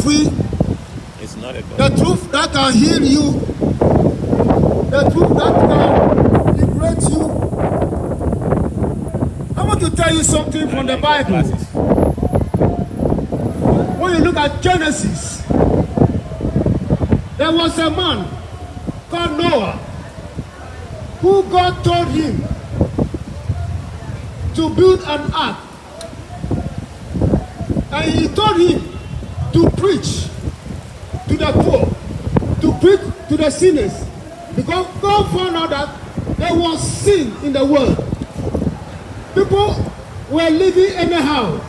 free. It's not a God. The truth that can heal you. The truth that can liberate you. I want to tell you something from the Bible. When you look at Genesis, there was a man called Noah who God told him to build an ark. And he told him to preach to the poor, to preach to the sinners. Because God found out that there was sin in the world. People were living anyhow.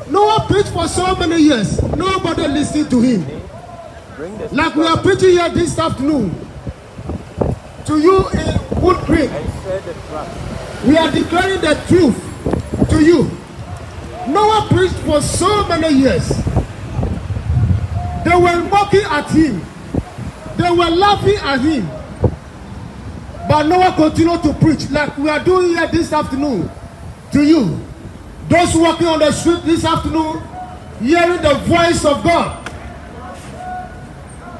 Noah preached for so many years. Nobody listened to him. Like we are preaching here this afternoon. To you in Wood Creek. We are declaring the truth to you. Noah preached for so many years. They were mocking at him. They were laughing at him. But Noah continued to preach like we are doing here this afternoon to you. Those walking on the street this afternoon, hearing the voice of God.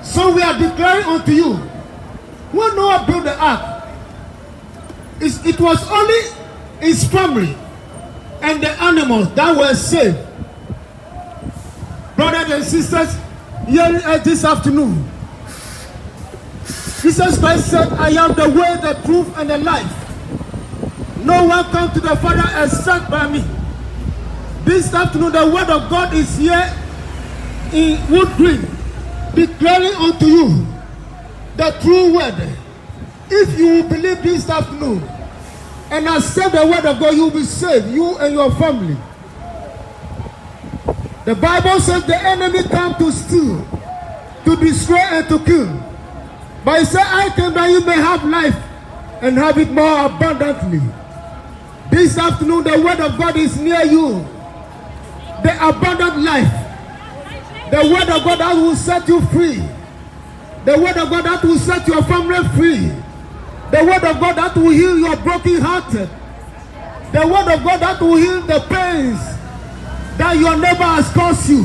So we are declaring unto you, when Noah built the ark, it was only his family and the animals that were saved. Brothers and sisters, hearing this afternoon, Jesus Christ said, I am the way, the truth, and the life. No one comes to the Father except by me. This afternoon, the word of God is here in Wood Green, declaring unto you the true word. If you will believe this afternoon and accept the word of God, you will be saved, you and your family. The Bible says the enemy comes to steal, to destroy, and to kill. But he said, I came that you may have life and have it more abundantly. This afternoon, the word of God is near you. The abundant life. The word of God that will set you free. The word of God that will set your family free. The word of God that will heal your broken hearted. The word of God that will heal the pains that your neighbor has caused you.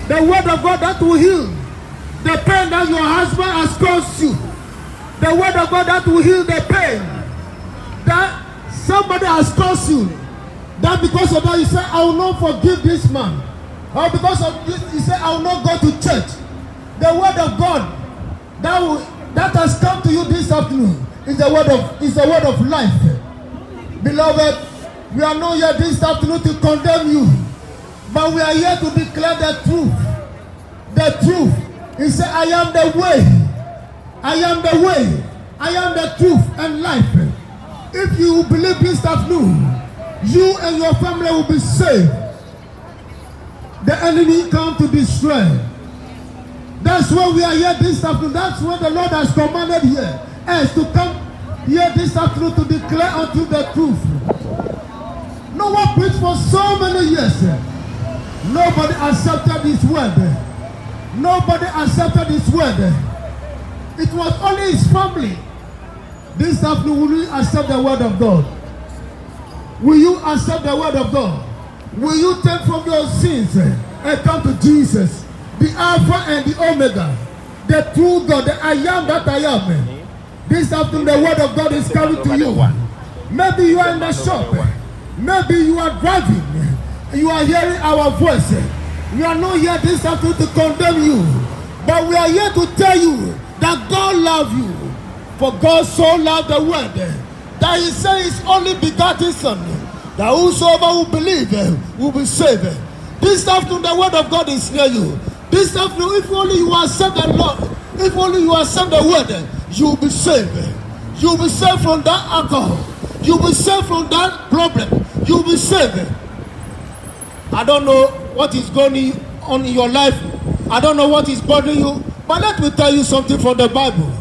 The word of God that will heal the pain that your husband has caused you. The word of God that will heal the pain that somebody has caused you. That because of that you say, I will not forgive this man. Or because of this, you say, I will not go to church. The word of God that has come to you this afternoon is the word of life. Beloved, we are not here this afternoon to condemn you, but we are here to declare the truth. The truth. He said, I am the way. I am the way. I am the truth and life. If you believe this afternoon, you and your family will be saved. The enemy comes to destroy. That's why we are here this afternoon. That's what the Lord has commanded here. As to come here this afternoon to declare unto the truth. No one preached for so many years. Nobody accepted his word. Nobody accepted his word. It was only his family. This afternoon, will you accept the word of God? Will you accept the word of God? Will you turn from your sins and come to Jesus, the Alpha and the Omega, the true God, the I am that I am? This afternoon, the word of God is coming to you. Maybe you are in the shop. Maybe you are driving. You are hearing our voice. We are not here this afternoon to condemn you, but we are here to tell you that God loves you. For God so loved the world that he sent his only begotten Son, that whosoever will believe will be saved. This afternoon, the word of God is near you. This afternoon, if only you accept the Lord, if only you accept the word, you will be saved. You will be saved from that alcohol. You will be saved from that problem. You will be saved. I don't know what is going on in your life. I don't know what is bothering you. But let me tell you something from the Bible.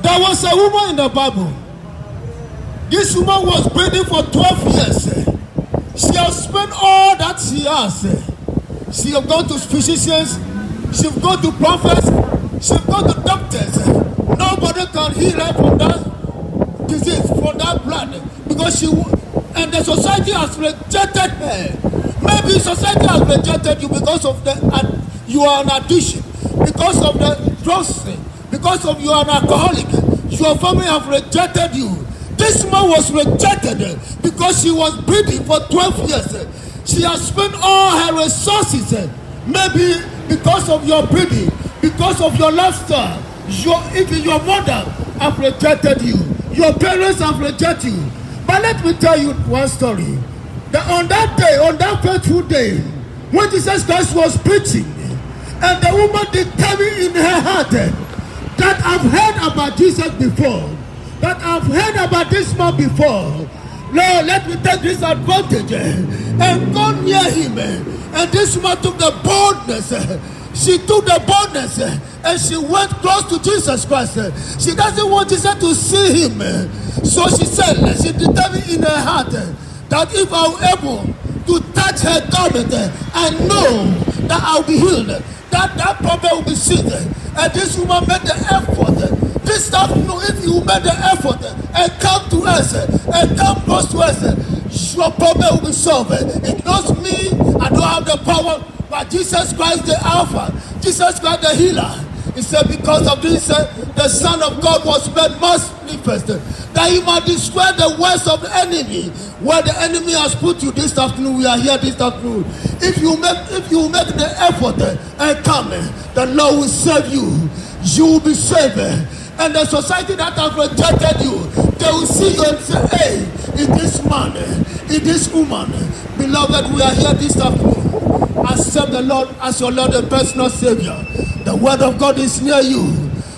There was a woman in the Bible. This woman was pregnant for 12 years. She has spent all that she has. She has gone to physicians. She has gone to prophets. She has gone to doctors. Nobody can heal her from that disease, from that blood. Because and the society has rejected her. Maybe society has rejected you because of you are an addiction, because of the drugs, because of you are an alcoholic. Your family have rejected you. This man was rejected because she was breathing for 12 years. She has spent all her resources, maybe because of your breathing, because of your lifestyle. Even your mother have rejected you. Your parents have rejected you. But let me tell you one story. That on that day, on that fateful day, when Jesus Christ was preaching, and the woman determined in her heart that I've heard about Jesus before, that I've heard about this man before. Lord, let me take this advantage and go near him. And this woman took the boldness. She took the boldness and she went close to Jesus Christ. She doesn't want Jesus to see him. So she said, she determined in her heart that if I'm able to touch her garment, I know that I'll be healed, that problem will be seen. And this woman made the effort. This afternoon, if you made the effort and come to us and come close to us, your problem will be solved. It knows me, I don't have the power, but Jesus Christ the Alpha, Jesus Christ the healer. He said, because of this, the Son of God was made manifest, that he might destroy the works of the enemy. Where the enemy has put you this afternoon, we are here this afternoon. If you make the effort and come, the Lord will save you. You will be saved. And the society that has rejected you, they will see you and say, hey, in this man, in this woman, beloved, we are here this afternoon. Accept the Lord as your Lord and personal Savior. The word of God is near you.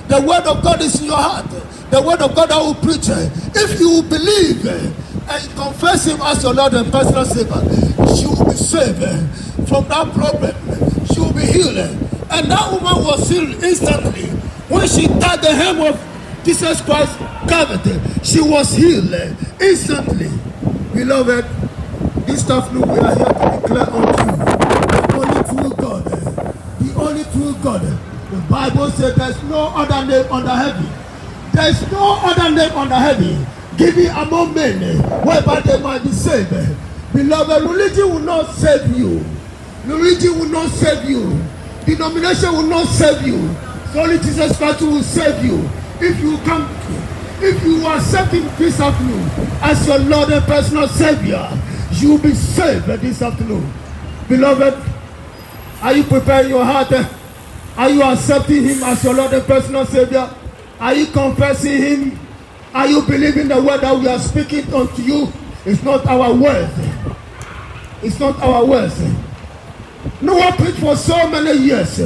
The word of God is in your heart. The word of God I will preach. If you believe and confess him as your Lord and personal Savior, you will be saved from that problem. You will be healed. And that woman was healed instantly. When she touched the hem of Jesus Christ's garment, she was healed instantly. Beloved, this afternoon we are here to declare unto you the only true God. The only true God. The Bible says there's no other name under heaven. There's no other name under heaven given among men whereby they might be saved. Beloved, religion will not save you. Religion will not save you. Denomination will not save you. Only Jesus Christ will save you. If you come, if you accept him this afternoon as your Lord and personal Savior, you will be saved this afternoon. Beloved, are you preparing your heart? Are you accepting him as your Lord and personal Savior? Are you confessing him? Are you believing the word that we are speaking unto you? It's not our words. It's not our words. No one preached for so many years.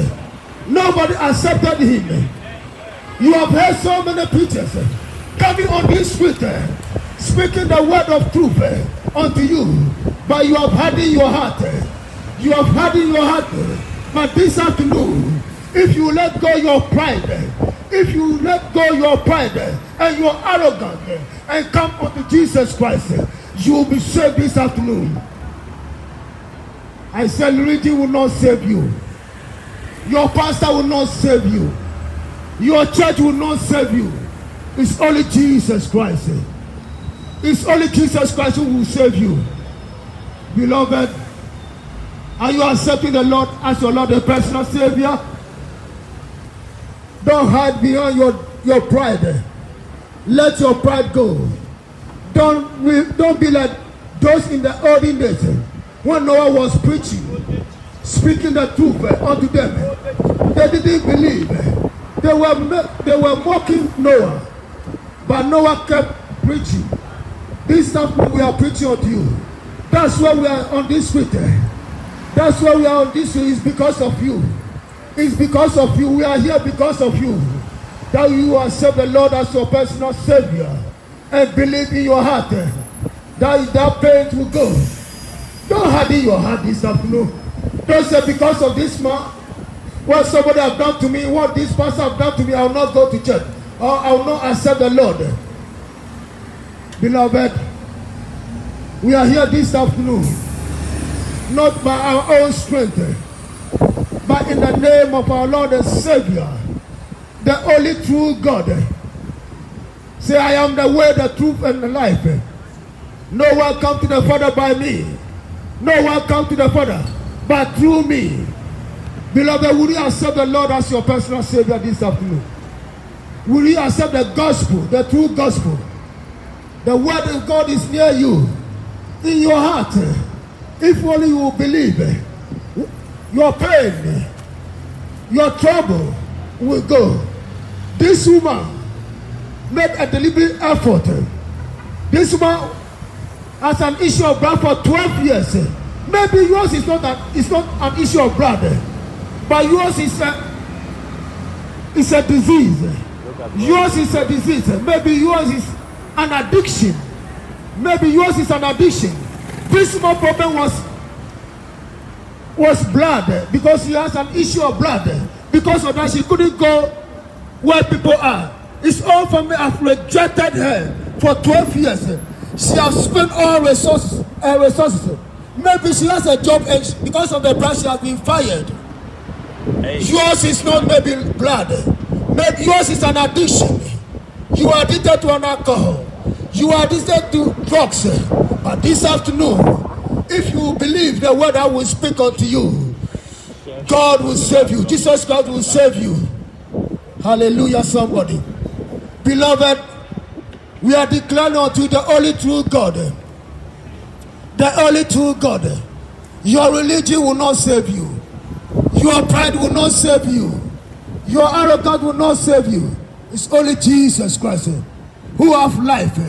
Nobody accepted him. You have heard so many preachers coming on this street, speaking the word of truth unto you, but you have had in your heart. You have had in your heart. But this afternoon, if you let go your pride, if you let go your pride and your arrogance and come unto Jesus Christ, you will be saved this afternoon. I said religion will not save you. Your pastor will not save you. Your church will not save you. It's only Jesus Christ. It's only Jesus Christ who will save you. Beloved, are you accepting the Lord as your Lord and personal Savior? Don't hide behind your pride. Let your pride go. Don't be like those in the olden days when Noah was preaching, speaking the truth unto them. They didn't believe. They were mocking Noah. But Noah kept preaching. This stuff we are preaching unto you. That's why we are on this street. That's why we are on this street. It's because of you. It's because of you. We are here because of you. That you accept the Lord as your personal Savior. And believe in your heart that pain will go. Don't harden your heart this afternoon. Don't say because of this man, what somebody have done to me, what this pastor have done to me, I will not go to church. Or I will not accept the Lord. Beloved, we are here this afternoon, not by our own strength, but in the name of our Lord and Savior, the only true God. Say, I am the way, the truth, and the life. No one comes to the Father by me. No one come to the Father but through me. Beloved, will you accept the Lord as your personal Savior this afternoon? Will you accept the gospel, the true gospel? The word of God is near you, in your heart. If only you will believe, your pain, your trouble will go. This woman made a deliberate effort. This woman has an issue of blood for 12 years. Maybe yours is not an issue of blood, but yours is a disease. Yours is a disease. Maybe yours is an addiction. Maybe yours is an addiction. This small problem was blood, because she has an issue of blood. Because of that, she couldn't go where people are. It's all family have rejected her for 12 years. She has spent all resources. Maybe she has a job, and because of the blood, she has been fired. Hey. Yours is not maybe blood. Maybe yours is an addiction. You are addicted to an alcohol. You are addicted to drugs. But this afternoon, if you believe the word I will speak unto you, God will save you. Jesus Christ will save you. Hallelujah, somebody. Beloved, we are declaring unto the only true God. The only true God. Your religion will not save you. Your pride will not save you. Your arrogance will not save you. It's only Jesus Christ who have life.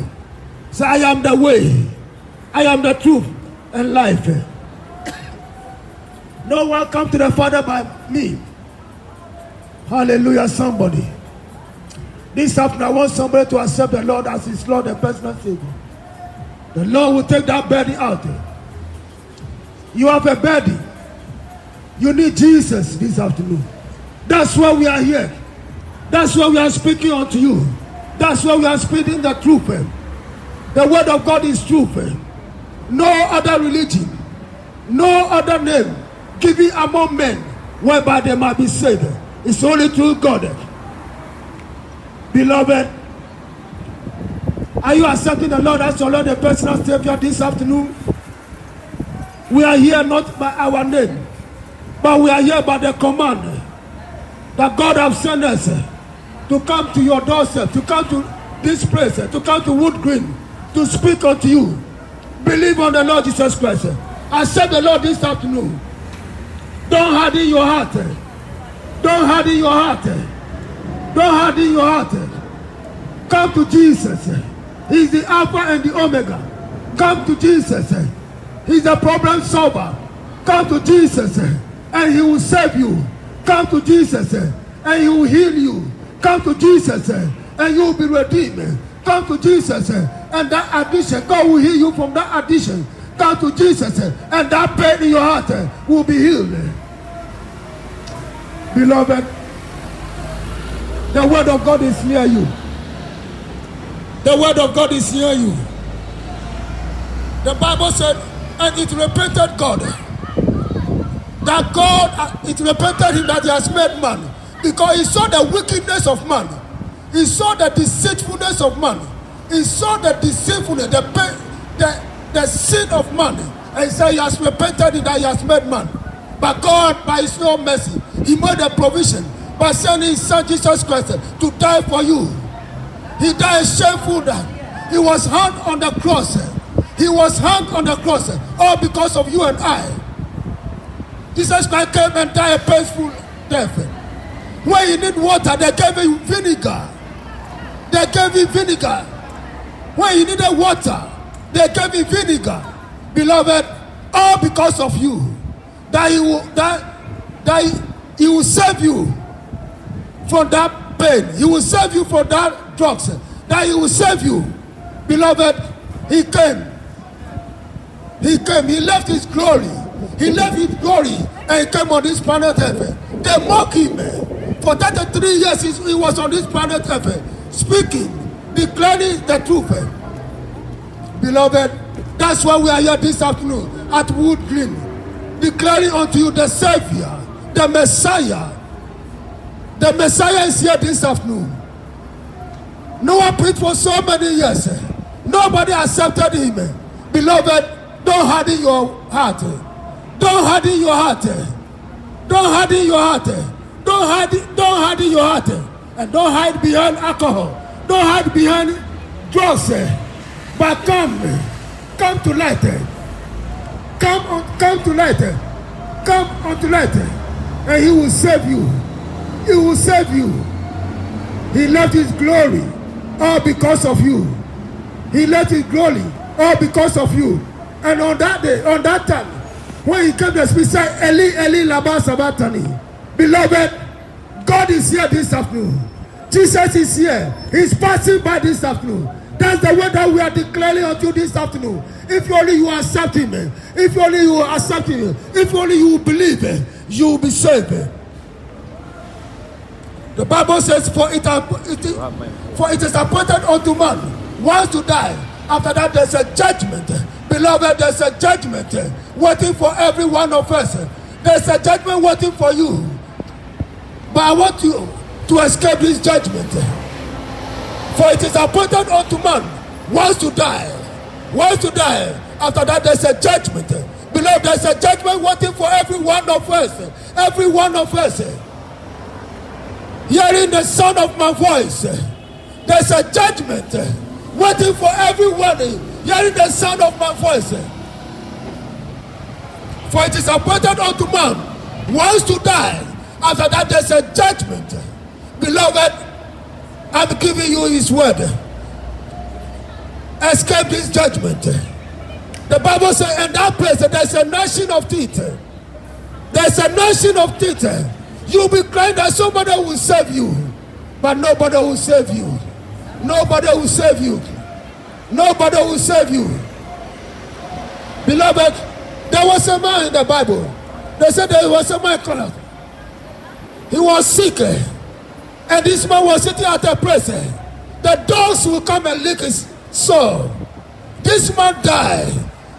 So I am the way, I am the truth and life. No one come to the Father by me. Hallelujah, somebody. This afternoon I want somebody to accept the Lord as his Lord and personal Savior. The Lord will take that burden out. You have a burden. You need Jesus this afternoon. That's why we are here. That's why we are speaking unto you. That's why we are speaking the truth. The word of God is truth. No other religion, no other name given among men whereby they might be saved. It's only through God. Beloved, are you accepting the Lord as your Lord and personal Savior this afternoon? We are here not by our name, but we are here by the command that God has sent us to come to your doorstep, to come to this place, to come to Wood Green, to speak unto you. Believe on the Lord Jesus Christ. Accept the Lord this afternoon. Don't harden your heart. Don't harden your heart. Don't harden your heart. Come to Jesus. He's the Alpha and the Omega. Come to Jesus. He's the problem solver. Come to Jesus and he will save you. Come to Jesus and he will heal you. Come to Jesus and you will be redeemed. Come to Jesus and that addiction, God will heal you from that addiction. Come to Jesus and that pain in your heart will be healed. Beloved, the word of God is near you. The word of God is near you. The Bible said, and it repented God. That God, it repented him that he has made man. Because he saw the wickedness of man. He saw the deceitfulness of man. He saw the deceitfulness, the sin of man. And he said he has repented him that he has made man. But God, by his own mercy, he made a provision by sending his son Jesus Christ to die for you. He died a shameful death. He was hung on the cross. He was hung on the cross, all because of you and I. Jesus Christ came and died a painful death. When you need water, they gave him vinegar. They gave him vinegar. When you needed water, they gave him vinegar. Beloved, all because of you. That he will save you from that pain. He will save you from that drugs. That he will save you. Beloved, he came. He came. He left his glory. He left his glory and he came on this planet Earth. They mock him. For 33 years he was on this planet Earth, speaking, declaring the truth. Beloved, that's why we are here this afternoon at Wood Green, declaring unto you the Savior, the Messiah. The Messiah is here this afternoon. No one preached for so many years. Nobody accepted him. Beloved, don't harden your heart. Don't harden your heart. Don't harden your heart. Don't harden your heart. And don't hide behind alcohol. Don't hide behind drugs. But come to light. Come to light. Come unto light. And he will save you. He will save you. He left his glory all because of you. He left his glory all because of you. And on that day, on that time, when he came to speak, said, Eli, Eli, lama sabachthani. Beloved, God is here this afternoon. Jesus is here. He's passing by this afternoon. That's the word that we are declaring unto you this afternoon. If only you accept him, if only you accept him, if only you believe, you will be saved. The Bible says, for it is appointed unto man once to die. After that, there's a judgment. Beloved, there's a judgment waiting for every one of us. There's a judgment waiting for you. But I want you to escape this judgment. For it is appointed unto man once to die. Once to die. After that, there's a judgment. Beloved, there's a judgment waiting for every one of us. Every one of us. Hearing the sound of my voice, there's a judgment waiting for everyone hearing the sound of my voice. For it is appointed unto man once to die. After that, there's a judgment. Beloved, I'm giving you his word. Escape this judgment. The Bible says in that place there's a gnashing of teeth. There's a gnashing of teeth. You'll be crying that somebody will save you, but nobody will save you. Nobody will save you. Nobody will save you. Beloved, there was a man in the Bible. They said there was a man called. He was sick, and this man was sitting at a place. The dogs will come and lick his soul. This man died,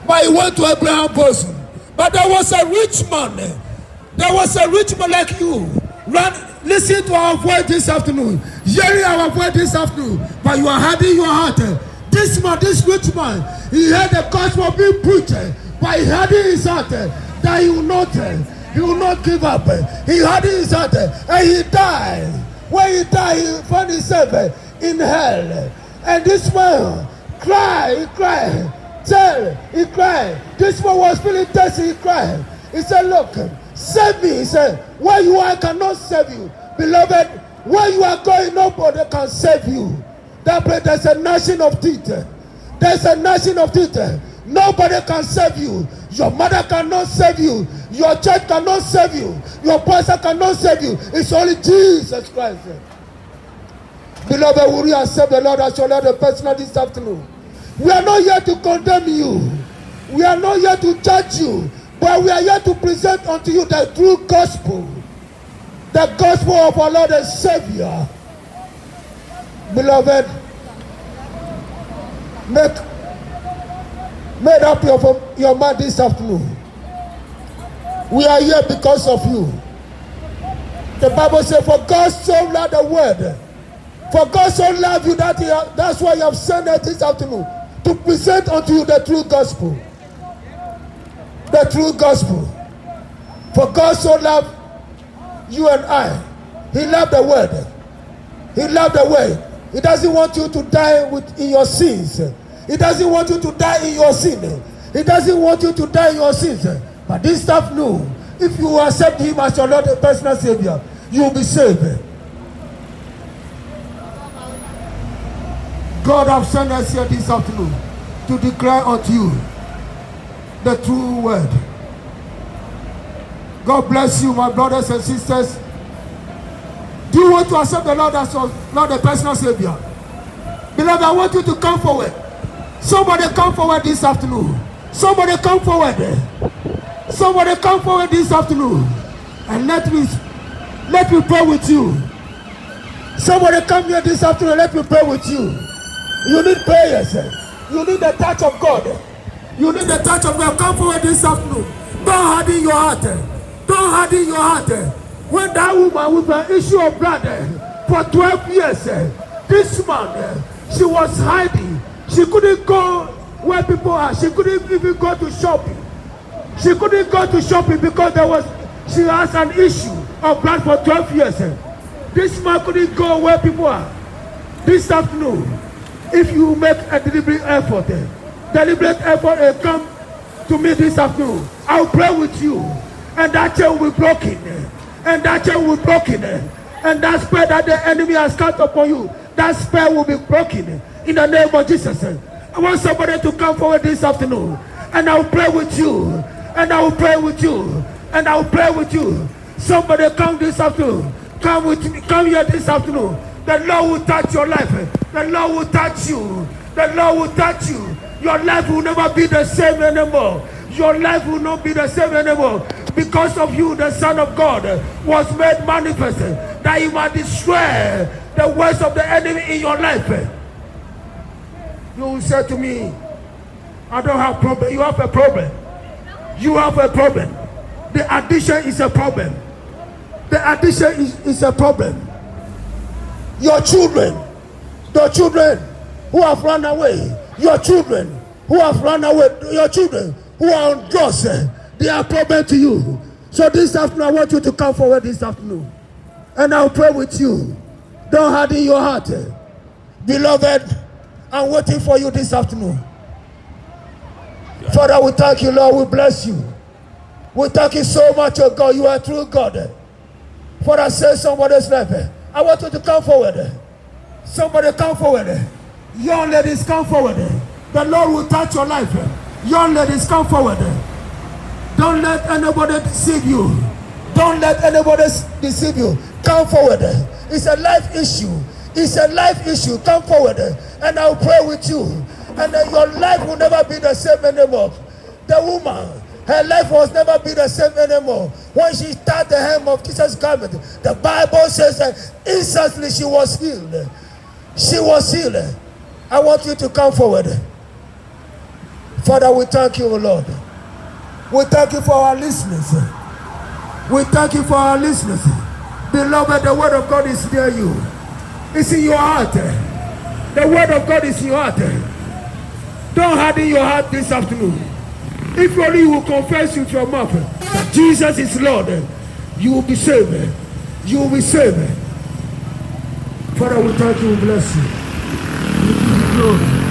but he went to Abraham's bosom. But there was a rich man. There was a rich man like you. Listen to our voice this afternoon. Hearing our voice this afternoon. But you are hiding your heart. This man, this rich man, he heard the gospel being preached. But he had in his heart that he will not give up. He had in his heart and he died. When he died, he found himself in hell. And this man cried, he cried. This man was feeling thirsty, he cried. He said, look, save me. He said, where you are, I cannot save you. Beloved, where you are going, nobody can save you. That place, there's a gnashing of teeth. There's a gnashing of teeth. Nobody can save you. Your mother cannot save you. Your church cannot save you. Your pastor cannot save you. It's only Jesus Christ. Beloved, will you accept the Lord as your Lord and personal this afternoon? We are not here to condemn you. We are not here to judge you. But we are here to present unto you the true gospel. The gospel of our Lord and Savior. Beloved, make up your mind this afternoon. We are here because of you. The Bible says, for God so loved the world. For God so loved you that's why you have sent us this afternoon to present unto you the true gospel. The true gospel. For God so loved you and I. He loved the world. He loved the world. He doesn't want you to die in your sins. He doesn't want you to die in your sin. He doesn't want you to die in your sins. But this afternoon, if you accept him as your Lord and personal Savior, you will be saved. God has sent us here this afternoon to declare unto you the true word. God bless you, my brothers and sisters. Do you want to accept the Lord as your Lord and personal Savior? Beloved, I want you to come forward. Somebody come forward this afternoon. Somebody come forward. Somebody come forward this afternoon. And let me pray with you. Somebody come here this afternoon. Let me pray with you. You need prayers. You need the touch of God. You need the touch of God. Come forward this afternoon. Don't harden your heart. Don't harden your heart. When that woman with an issue of blood for 12 years, this man, she was hiding. She couldn't go where people are. She couldn't even go to shopping. She couldn't go to shopping because she has an issue of blood for 12 years. This man couldn't go where people are. This afternoon, if you make a deliberate effort, and come to me this afternoon, I'll pray with you, and that chain will be broken, and that chain will be broken, and that spell that the enemy has cast upon you, that spell will be broken in the name of Jesus. I want somebody to come forward this afternoon, and I'll pray with you, and I'll pray with you, and I'll pray with you. Somebody come this afternoon. Come with me. Come here this afternoon. The Lord will touch your life. The Lord will touch you. The Lord will touch you. Your life will never be the same anymore. Your life will not be the same anymore. Because of you, the Son of God was made manifest, that He might destroy the works of the enemy in your life. You will say to me, I don't have a problem. You have a problem. You have a problem. The addiction is a problem. The addiction is a problem. Your children, the children who have run away, your children who have run away, your children who are on drugs, they are a problem to you. So this afternoon, I want you to come forward this afternoon, and I'll pray with you. Don't harden your heart. Beloved, I'm waiting for you this afternoon. Father, we thank you, Lord. We bless you. We thank you so much, oh God. You are true God. Father, say somebody's life. I want you to come forward. Somebody come forward. Young ladies, come forward. The Lord will touch your life. Young ladies, come forward. Don't let anybody deceive you. Don't let anybody deceive you. Come forward. It's a life issue. It's a life issue. Come forward, and I'll pray with you. And then your life will never be the same anymore. The woman, her life will never be the same anymore. When she touched the hem of Jesus' garment, the Bible says that instantly she was healed. She was healed. I want you to come forward. Father, we thank you, Lord. We thank you for our listeners. We thank you for our listeners. Beloved, the word of God is near you. It's in your heart. The word of God is in your heart. Don't harden your heart this afternoon. If only you will confess with your mouth that Jesus is Lord, you will be saved. You will be saved. Father, we thank you, we bless you. We give you glory.